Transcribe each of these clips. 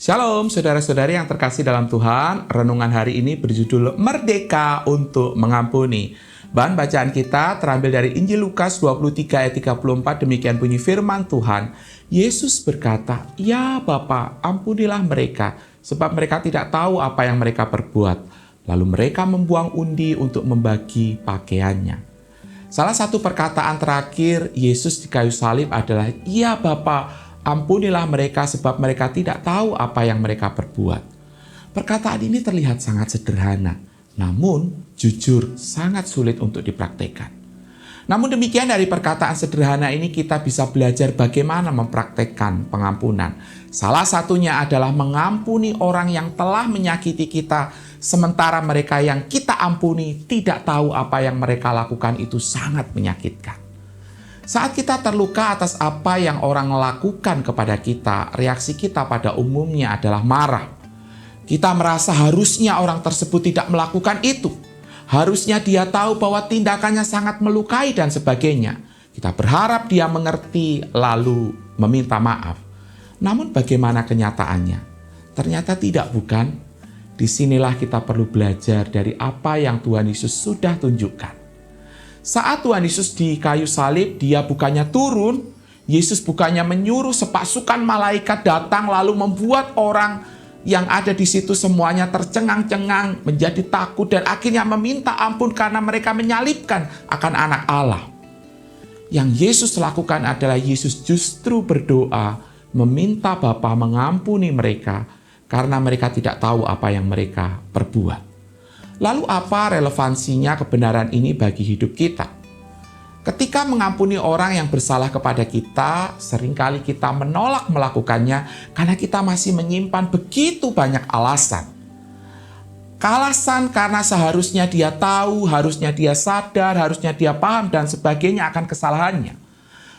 Shalom saudara-saudari yang terkasih dalam Tuhan. Renungan hari ini berjudul Merdeka untuk Mengampuni. Bahan bacaan kita terambil dari Injil Lukas 23 ayat 34. Demikian bunyi firman Tuhan. Yesus berkata, "Ya Bapa, ampunilah mereka, sebab mereka tidak tahu apa yang mereka perbuat." Lalu mereka membuang undi untuk membagi pakaiannya. Salah satu perkataan terakhir Yesus di kayu salib adalah, "Ya Bapa, ampunilah mereka sebab mereka tidak tahu apa yang mereka perbuat." Perkataan ini terlihat sangat sederhana, namun jujur sangat sulit untuk dipraktekkan. Namun demikian, dari perkataan sederhana ini kita bisa belajar bagaimana mempraktekkan pengampunan. Salah satunya adalah mengampuni orang yang telah menyakiti kita, sementara mereka yang kita ampuni tidak tahu apa yang mereka lakukan itu sangat menyakitkan. Saat kita terluka atas apa yang orang lakukan kepada kita, reaksi kita pada umumnya adalah marah. Kita merasa harusnya orang tersebut tidak melakukan itu. Harusnya dia tahu bahwa tindakannya sangat melukai dan sebagainya. Kita berharap dia mengerti lalu meminta maaf. Namun bagaimana kenyataannya? Ternyata tidak, bukan? Disinilah kita perlu belajar dari apa yang Tuhan Yesus sudah tunjukkan. Saat Tuhan Yesus di kayu salib, dia bukannya turun, Yesus bukannya menyuruh sepasukan malaikat datang lalu membuat orang yang ada di situ semuanya tercengang-cengang, menjadi takut dan akhirnya meminta ampun karena mereka menyalibkan akan anak Allah. Yang Yesus lakukan adalah Yesus justru berdoa, meminta Bapa mengampuni mereka karena mereka tidak tahu apa yang mereka perbuat. Lalu apa relevansinya kebenaran ini bagi hidup kita? Ketika mengampuni orang yang bersalah kepada kita, seringkali kita menolak melakukannya karena kita masih menyimpan begitu banyak alasan. Alasan karena seharusnya dia tahu, harusnya dia sadar, harusnya dia paham dan sebagainya akan kesalahannya.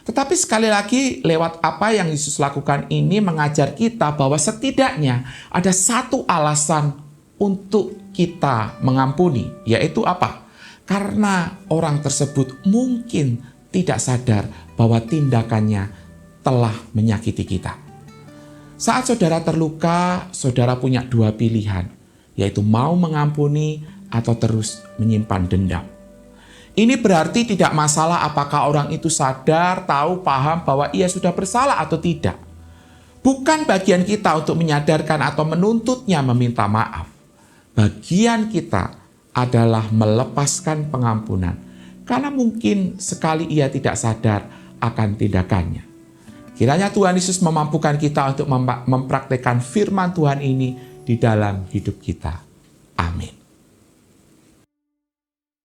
Tetapi sekali lagi, lewat apa yang Yesus lakukan ini mengajar kita bahwa setidaknya ada satu alasan untuk kita mengampuni, yaitu apa? Karena orang tersebut mungkin tidak sadar bahwa tindakannya telah menyakiti kita. Saat saudara terluka, saudara punya dua pilihan, yaitu mau mengampuni atau terus menyimpan dendam. Ini berarti tidak masalah apakah orang itu sadar, tahu, paham bahwa ia sudah bersalah atau tidak. Bukan bagian kita untuk menyadarkan atau menuntutnya meminta maaf. Bagian kita adalah melepaskan pengampunan, karena mungkin sekali ia tidak sadar akan tindakannya. Kiranya Tuhan Yesus memampukan kita untuk mempraktikkan firman Tuhan ini di dalam hidup kita. Amin.